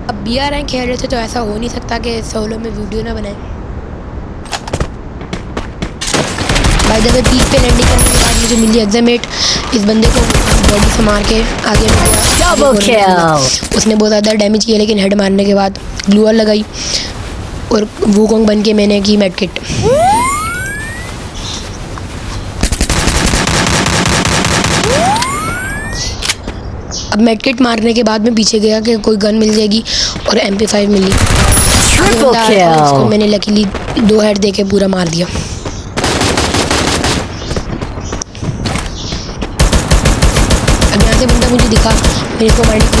अब BR rank खेल रहे थे तो ऐसा हो नहीं सकता कि सोलो में वीडियो ना बनाए। भाई जब पीक पे लैंडिंग करने के बाद मुझे मिली एग्जामेट। इस बंदे को बॉडी से मार के आगे गया। उसने बहुत ज़्यादा डैमेज किया लेकिन हेड मारने के बाद ग्लूअर लगाई और वूकोंग बन के मैंने की मेडकिट। अब मेडकिट मारने के बाद मैं पीछे गया कि कोई गन मिल जाएगी और MP5 मिली। उसको मैंने लकीली 2 हेड दे के पूरा मार दिया। अब यहाँ से बंदा मुझे दिखा, मैंने इसको मारने की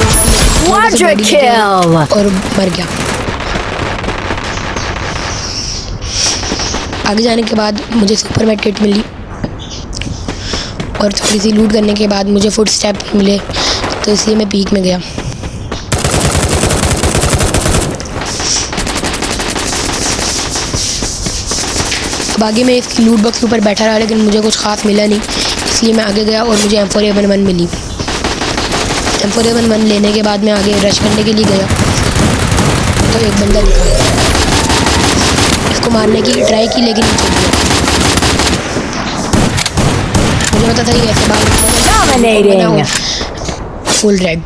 कोशिश की और मर गया। आगे जाने के बाद मुझे सुपर मेडकिट मिली और थोड़ी सी लूट करने के बाद मुझे फुट स्टेप मिले तो इसलिए मैं पीक में गया। अब आगे मैं इसकी लूट बॉक्स के ऊपर बैठा रहा लेकिन मुझे कुछ खास मिला नहीं, इसलिए मैं आगे गया और मुझे M4A11 मिली। M4A11 लेने के बाद मैं आगे रश करने के लिए गया तो एक बंदा दिखा, इसको मारने की ट्राई की लेकिन नहीं चल गया। मुझे पता था ये ऐसे बाहर फुल रेड।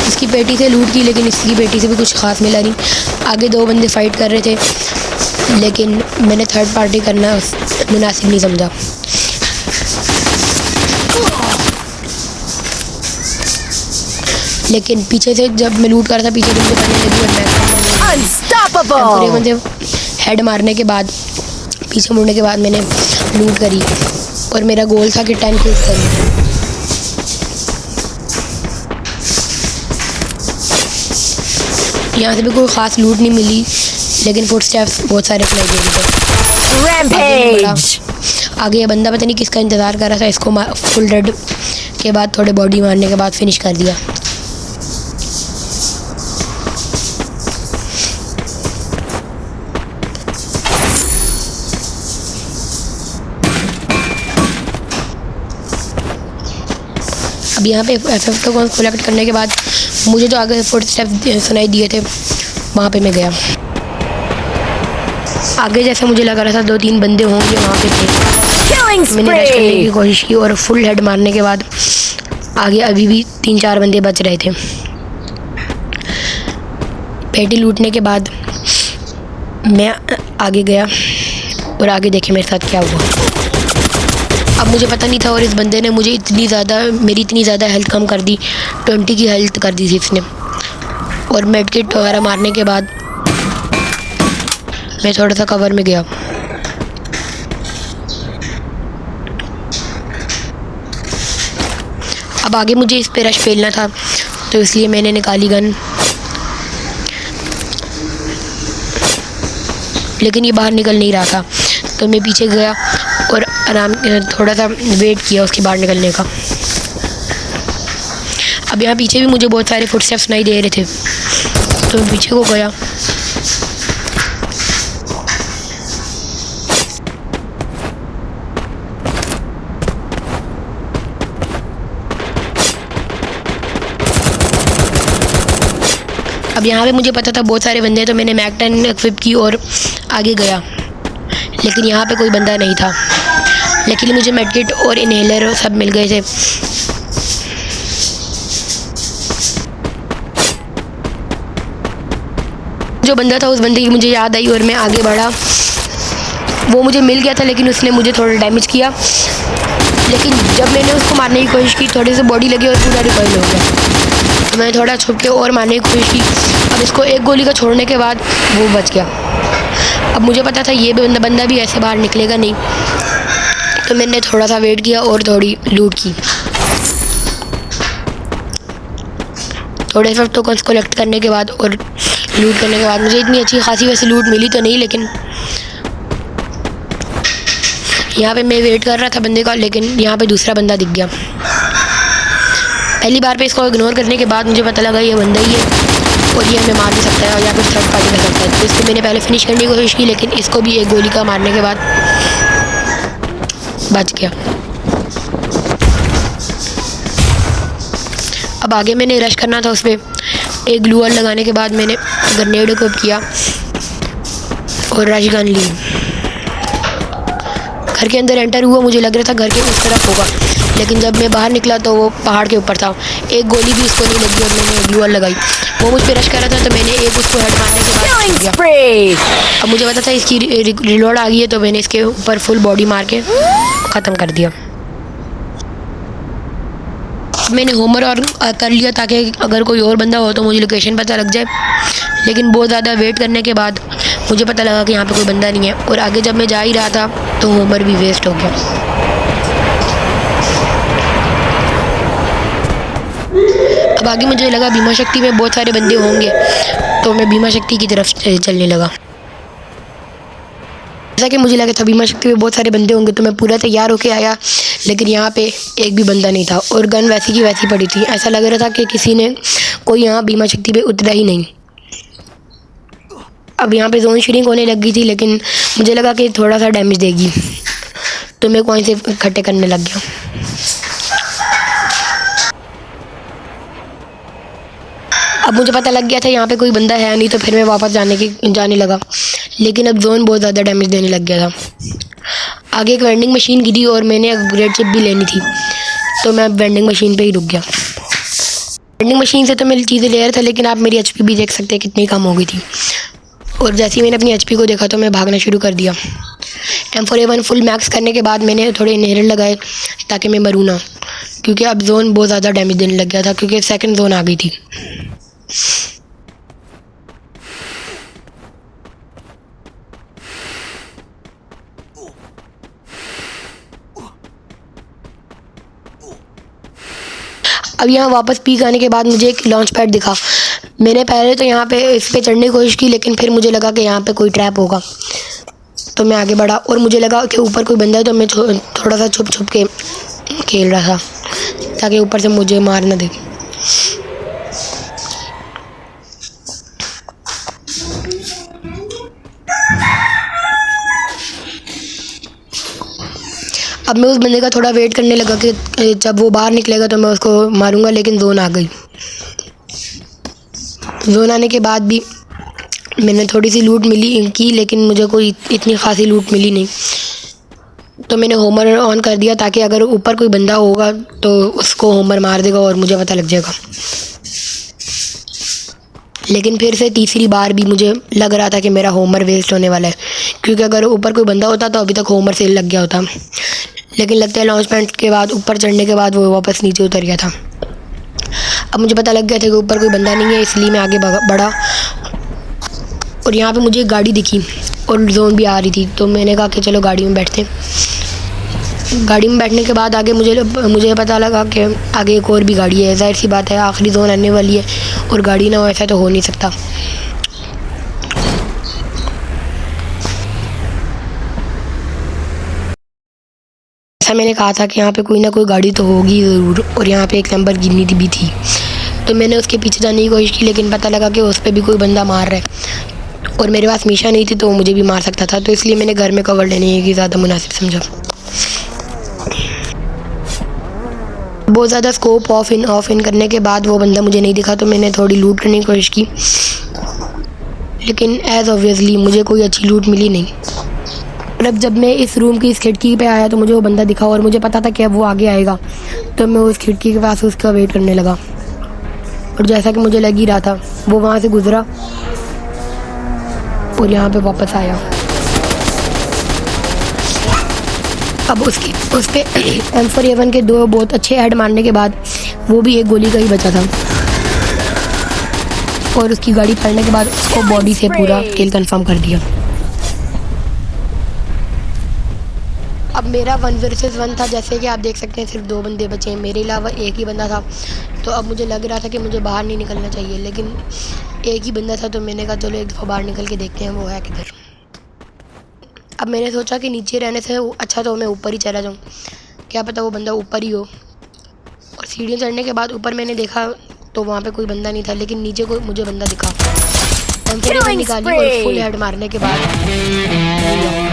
इसकी पेटी से लूट की लेकिन इसकी पेटी से भी कुछ खास मिला नहीं। आगे 2 बंदे फाइट कर रहे थे लेकिन मैंने थर्ड पार्टी करना मुनासिब नहीं समझा। लेकिन पीछे से जब मैं लूट कर था पीछे मुझे करने लगी और मैं हेड मारने के बाद पीछे मुड़ने के बाद मैंने लूट करी और मेरा गोल था कि 10 किल्स करूँ। यहाँ से भी कोई ख़ास लूट नहीं मिली लेकिन फुटस्टेप्स बहुत सारे सुनाई दे रहे थे। आगे ये बंदा पता नहीं किसका इंतज़ार कर रहा था, इसको फुल रेड के बाद थोड़े बॉडी मारने के बाद फिनिश कर दिया। अब यहाँ पे FF को कलेक्ट करने के बाद मुझे जो आगे फुटस्टेप्स सुनाई दिए थे वहाँ पे मैं गया। आगे जैसे मुझे लग रहा था 2-3 बंदे होंगे वहाँ पे थे। मैंने रश करने की कोशिश की और फुल हेड मारने के बाद आगे अभी भी 3-4 बंदे बच रहे थे। पेटी लूटने के बाद मैं आगे गया और आगे देखे मेरे साथ क्या हुआ। अब मुझे पता नहीं था और इस बंदे ने मुझे मेरी इतनी ज़्यादा हेल्थ कम कर दी, 20 की हेल्थ कर दी थी इसने। और मेडकिट वगैरह मारने के बाद मैं थोड़ा सा कवर में गया। अब आगे मुझे इस पे रश फेलना था तो इसलिए मैंने निकाली गन, लेकिन ये बाहर निकल नहीं रहा था तो मैं पीछे गया और थोड़ा सा वेट किया उसके बाहर निकलने का। अब यहाँ पीछे भी मुझे बहुत सारे फुटस्टेप्स सुनाई दे रहे थे तो मैं पीछे को गया। अब यहाँ पे मुझे पता था बहुत सारे बंदे हैं तो मैंने मैक-10 इक्विप की और आगे गया, लेकिन यहाँ पे कोई बंदा नहीं था। लेकिन मुझे मेडकिट और इनहेलर सब मिल गए थे। जो बंदा था उस बंदे की मुझे याद आई और मैं आगे बढ़ा। वो मुझे मिल गया था लेकिन उसने मुझे थोड़ा डैमेज किया, लेकिन जब मैंने उसको मारने की कोशिश की थोड़ी सी बॉडी लगी और पूरा रिकॉइल हो गया तो मैंने थोड़ा छुप के और मारने की कोशिश की। अब इसको एक गोली का छोड़ने के बाद वो बच गया। अब मुझे पता था ये बंदा भी ऐसे बाहर निकलेगा नहीं तो मैंने थोड़ा सा वेट किया और थोड़ी लूट की। थोड़े से टोकन्स कलेक्ट करने के बाद और लूट करने के बाद मुझे इतनी अच्छी खासी वैसे लूट मिली तो नहीं, लेकिन यहाँ पे मैं वेट कर रहा था बंदे का, लेकिन यहाँ पे दूसरा बंदा दिख गया। पहली बार पे इसको इग्नोर करने के बाद मुझे पता लगा ये बंदा ही है और ये हमें मार भी सकता है या फिर थर्ड पार्टी कर सकता है। तो इसको मैंने पहले फिनिश करने की कोशिश की, लेकिन इसको भी एक गोली का मारने के बाद बच गया। अब आगे मैंने रश करना था, उस पर एक ग्लू वॉल लगाने के बाद मैंने ग्रेनेड इक्विप किया और रश गन ली। घर के अंदर एंटर हुआ, मुझे लग रहा था घर के उस तरफ होगा, लेकिन जब मैं बाहर निकला तो वो पहाड़ के ऊपर था। एक गोली भी उसको नहीं लगी और मैंने ग्लू वॉल लगाई। वो मुझ पर रश कर रहा था तो मैंने एक उसको हेड मारने के बाद किया। अब मुझे पता था इसकी रिलोड आ गई है, तो मैंने इसके ऊपर फुल बॉडी मार के ख़त्म कर दिया। मैंने होमर और कर लिया ताकि अगर कोई और बंदा हो तो मुझे लोकेशन पता लग जाए, लेकिन बहुत ज़्यादा वेट करने के बाद मुझे पता लगा कि यहाँ पे कोई बंदा नहीं है, और आगे जब मैं जा ही रहा था तो होमर भी वेस्ट हो गया। अब आगे मुझे लगा भीमा शक्ति में बहुत सारे बंदे होंगे, तो मैं भीमा शक्ति की तरफ चलने लगा। जैसा कि मुझे लगा था भीमा शक्ति में बहुत सारे बंदे होंगे, तो मैं पूरा तैयार होके आया, लेकिन यहाँ पे एक भी बंदा नहीं था और गन वैसी की वैसी पड़ी थी। ऐसा लग रहा था कि किसी ने कोई यहाँ भीमा शक्ति पे उतरा ही नहीं। अब यहाँ पे जोन श्रिंक होने लग गई थी, लेकिन मुझे लगा कि थोड़ा सा डैमेज देगी, तो मैं कॉइन से इकट्ठे करने लग गया। अब मुझे पता लग गया था यहाँ पे कोई बंदा है नहीं, तो फिर मैं वापस जाने लगा, लेकिन अब जोन बहुत ज़्यादा डैमेज देने लग गया था। आगे एक वेंडिंग मशीन गिरी और मैंने अपग्रेड चिप भी लेनी थी, तो मैं अब वेंडिंग मशीन पे ही रुक गया। वेंडिंग मशीन से तो मैं चीज़ें ले रहा था, लेकिन आप मेरी एचपी भी देख सकते हैं कितनी कम हो गई थी। और जैसे ही मैंने अपनी एचपी को देखा तो मैं भागना शुरू कर दिया। M4A1 फुल मैक्स करने के बाद मैंने थोड़े इनहेलर लगाए ताकि मैं मरूँ ना, क्योंकि अब जोन बहुत ज़्यादा डैमेज देने लग गया था, क्योंकि सेकंड जोन आ गई थी। अब यहाँ वापस पीक आने के बाद मुझे एक लॉन्च पैड दिखा। मैंने पहले तो यहाँ पे इस पे चढ़ने की कोशिश की, लेकिन फिर मुझे लगा कि यहाँ पे कोई ट्रैप होगा, तो मैं आगे बढ़ा और मुझे लगा कि ऊपर कोई बंदा है, तो मैं थोड़ा सा छुप छुप के खेल रहा था ताकि ऊपर से मुझे मार ना दे। अब मैं उस बंदे का थोड़ा वेट करने लगा कि जब वो बाहर निकलेगा तो मैं उसको मारूंगा, लेकिन जोन आ गई। जोन आने के बाद भी मैंने थोड़ी सी लूट मिली की, लेकिन मुझे कोई इतनी खासी लूट मिली नहीं, तो मैंने होमर ऑन कर दिया ताकि अगर ऊपर कोई बंदा होगा तो उसको होमर मार देगा और मुझे पता लग जाएगा। लेकिन फिर से तीसरी बार भी मुझे लग रहा था कि मेरा होमर वेस्ट होने वाला है, क्योंकि अगर ऊपर कोई बंदा होता तो अभी तक होमर सेल लग गया होता, लेकिन लगता है लॉन्च पैड के बाद ऊपर चढ़ने के बाद वो वापस नीचे उतर गया था। अब मुझे पता लग गया था कि ऊपर कोई बंदा नहीं है, इसलिए मैं आगे बढ़ा और यहाँ पे मुझे एक गाड़ी दिखी और जोन भी आ रही थी, तो मैंने कहा कि चलो गाड़ी में बैठते हैं। गाड़ी में बैठने के बाद आगे मुझे पता लगा कि आगे एक और भी गाड़ी है। जाहिर सी बात है आखिरी जोन आने वाली है और गाड़ी ना हो ऐसा तो हो नहीं सकता। ऐसा मैंने कहा था कि यहाँ पे कोई ना कोई गाड़ी तो होगी ज़रूर, और यहाँ पे एक लैम्बोर्गिनी भी थी, तो मैंने उसके पीछे जाने की कोशिश की, लेकिन पता लगा कि उस पर भी कोई बंदा मार रहा है और मेरे पास मीशा नहीं थी तो मुझे भी मार सकता था, तो इसलिए मैंने घर में कवर लेने की ज़्यादा मुनासिब समझा। बहुत ज़्यादा स्कोप ऑफ इन करने के बाद वो बंदा मुझे नहीं दिखा, तो मैंने थोड़ी लूट करने की कोशिश की, लेकिन एज़ ऑब्वियसली मुझे कोई अच्छी लूट मिली नहीं। और अब जब मैं इस रूम की इस खिड़की पे आया तो मुझे वो बंदा दिखा और मुझे पता था कि अब वो आगे आएगा, तो मैं उस खिड़की के पास उसका वेट करने लगा, और जैसा कि मुझे लग ही रहा था वो वहाँ से गुजरा और यहाँ पे वापस आया। अब उस पे M4A1 के 2 बहुत अच्छे हेड मारने के बाद वो भी एक गोली का ही बचा था, और उसकी गाड़ी फाड़ने के बाद उसको बॉडी से पूरा किल कंफर्म कर दिया। अब मेरा 1 वर्सेस 1 था, जैसे कि आप देख सकते हैं सिर्फ 2 बंदे बचे हैं, मेरे अलावा एक ही बंदा था। तो अब मुझे लग रहा था कि मुझे बाहर नहीं निकलना चाहिए, लेकिन एक ही बंदा था, तो मैंने कहा चलो एक दफ़ा बाहर निकल के देखते हैं वो है किधर। अब मैंने सोचा कि नीचे रहने से अच्छा तो मैं ऊपर ही चला जाऊँ, क्या पता वो बंदा ऊपर ही हो। और सीढ़ियाँ चढ़ने के बाद ऊपर मैंने देखा तो वहाँ पे कोई बंदा नहीं था, लेकिन नीचे कोई मुझे बंदा दिखा। M4A1 निकाली और फुल हेड मारने के बाद